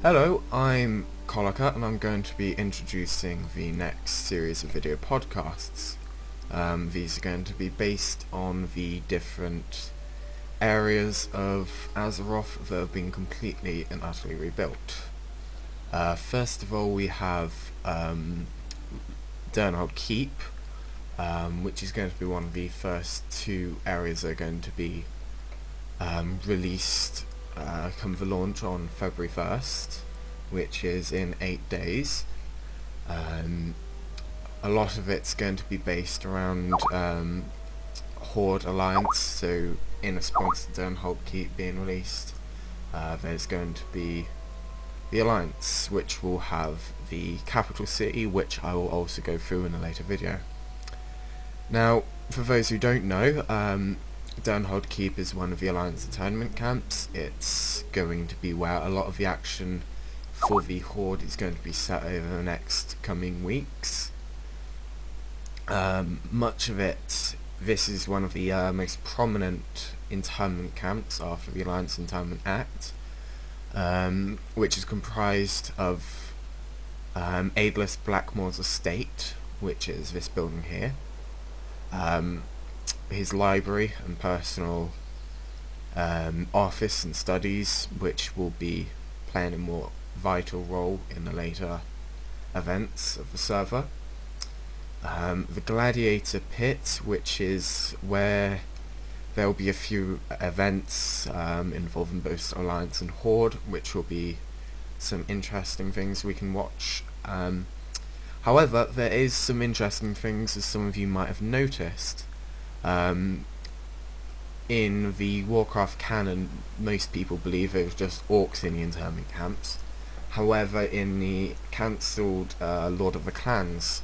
Hello, I'm Colica and I'm going to be introducing the next series of video podcasts. These are going to be based on the different areas of Azeroth that have been completely and utterly rebuilt. First of all, we have Durnholde Keep, which is going to be one of the first two areas that are going to be released come the launch on February 1st, which is in 8 days. A lot of it's going to be based around Horde Alliance, so in response to Durnholde Keep being released, there's going to be the Alliance, which will have the capital city, which I will also go through in a later video. Now, for those who don't know, Durnholde Keep is one of the Alliance internment camps. It's going to be where a lot of the action for the Horde is going to be set over the next coming weeks. Much of it, this is one of the most prominent internment camps after the Alliance Internment Act, which is comprised of Aedlus Blackmore's estate, which is this building here, his library and personal office and studies, which will be playing a more vital role in the later events of the server. The Gladiator Pit, which is where there will be a few events involving both Alliance and Horde, which will be some interesting things we can watch. However, there is some interesting things, as some of you might have noticed. In the Warcraft canon, most people believe it was just orcs in the internment camps. However, in the cancelled Lord of the Clans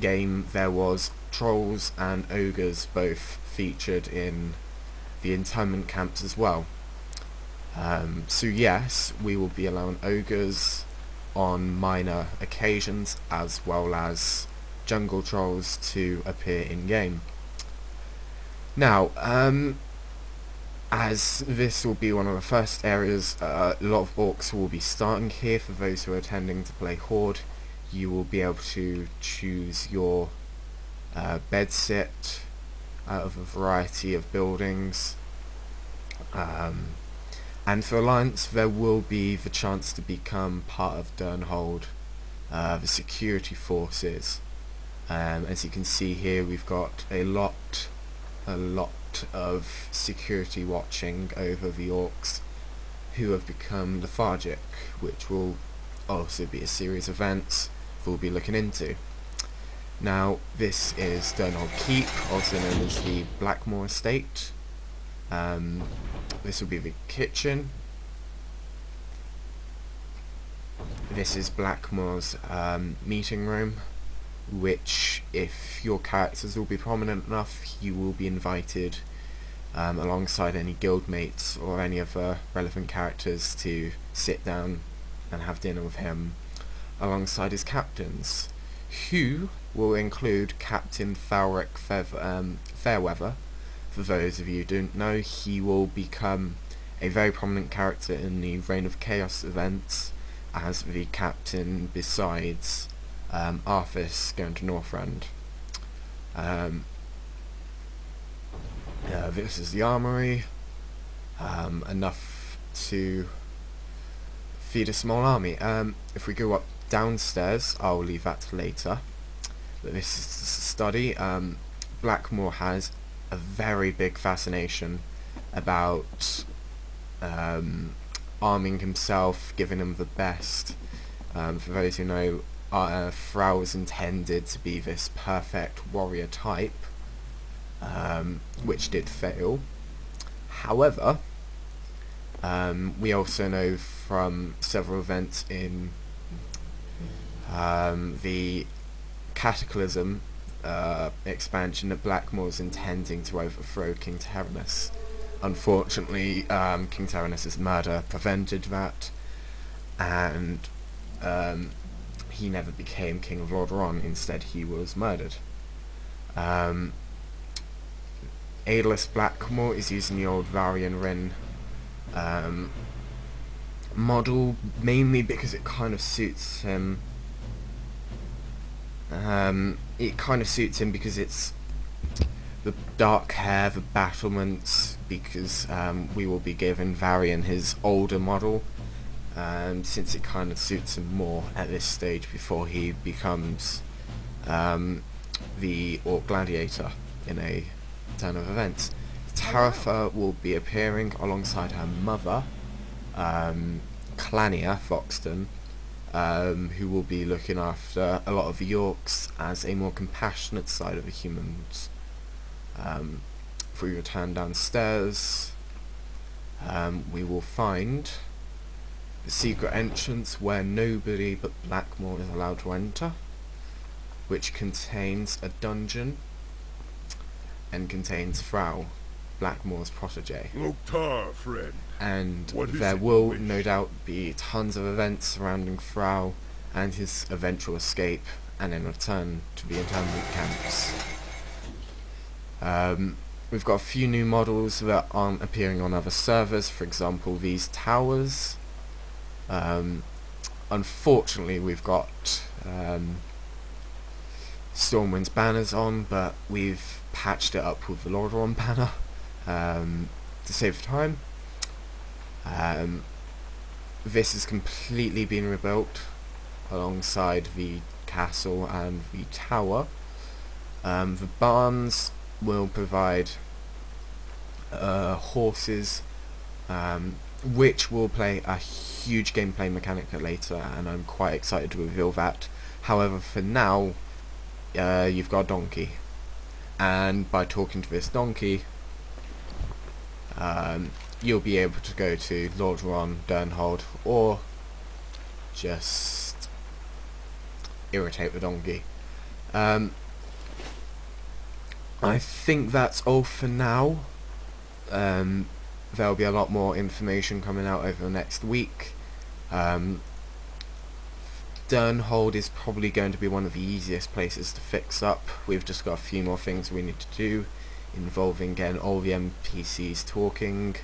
game, there was trolls and ogres both featured in the internment camps as well. So yes, we will be allowing ogres on minor occasions, as well as jungle trolls to appear in game. Now, as this will be one of the first areas, a lot of orcs will be starting here. For those who are attending to play Horde, you will be able to choose your bed sit out of a variety of buildings. And for Alliance, there will be the chance to become part of Durnholde, the security forces. As you can see here, we've got a lot of security watching over the orcs who have become lethargic, which will also be a series of events we'll be looking into. Now, this is Durnholde Keep, also known as the Blackmore Estate. This will be the kitchen. This is Blackmore's meeting room, which, if your characters will be prominent enough, you will be invited alongside any guildmates or any other relevant characters to sit down and have dinner with him alongside his captains, who will include Captain Falric Fairweather. For those of you who don't know, he will become a very prominent character in the Reign of Chaos events as the captain, besides Arthas going to Northrend. This is the armory, enough to feed a small army. If we go up downstairs, I'll leave that to later. But this is the study. Blackmore has a very big fascination about arming himself, giving him the best. For those who know, Thrall was intended to be this perfect warrior type, which did fail. However, we also know from several events in the Cataclysm expansion that Blackmore's intending to overthrow King Tyrannus. Unfortunately, King Tyrannus' murder prevented that, and he never became King of Lordaeron. Instead, he was murdered. Aedlus Blackmore is using the old Varian Rin model, mainly because it kind of suits him. It kind of suits him because it's the dark hair, the battlements, because we will be giving Varian his older model, since it kind of suits him more at this stage before he becomes the Orc Gladiator in a turn of events. Tarifa will be appearing alongside her mother, Clania Foxton, who will be looking after a lot of the Orcs as a more compassionate side of the humans. For your turn downstairs, we will find the secret entrance where nobody but Blackmore is allowed to enter, which contains a dungeon and contains Frau, Blackmore's protege. Loktar, friend. And there will no doubt be tons of events surrounding Frau and his eventual escape and then return to the internment camps. We've got a few new models that aren't appearing on other servers, for example these towers. Unfortunately we've got Stormwind's banners on, but we've patched it up with the Lordaeron banner to save time. This has completely been rebuilt alongside the castle and the tower. The barns will provide horses, which will play a huge gameplay mechanic later, and I'm quite excited to reveal that. However, for now, you've got a donkey, and by talking to this donkey, you'll be able to go to Lordaeron, Durnholde, or just irritate the donkey. I think that's all for now. There'll be a lot more information coming out over the next week. Durnholde is probably going to be one of the easiest places to fix up. We've just got a few more things we need to do, involving getting all the NPCs talking,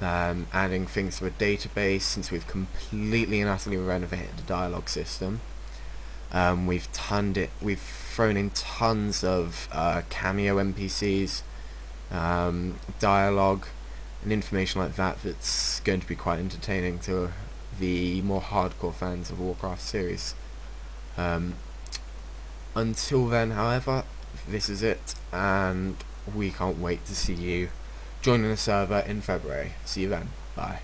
adding things to a database, since we've completely and utterly renovated the dialogue system. We've thrown in tons of cameo NPCs, dialogue, and information like that that's going to be quite entertaining to the more hardcore fans of the Warcraft series. Until then, however, this is it, and we can't wait to see you joining the server in February. See you then. Bye.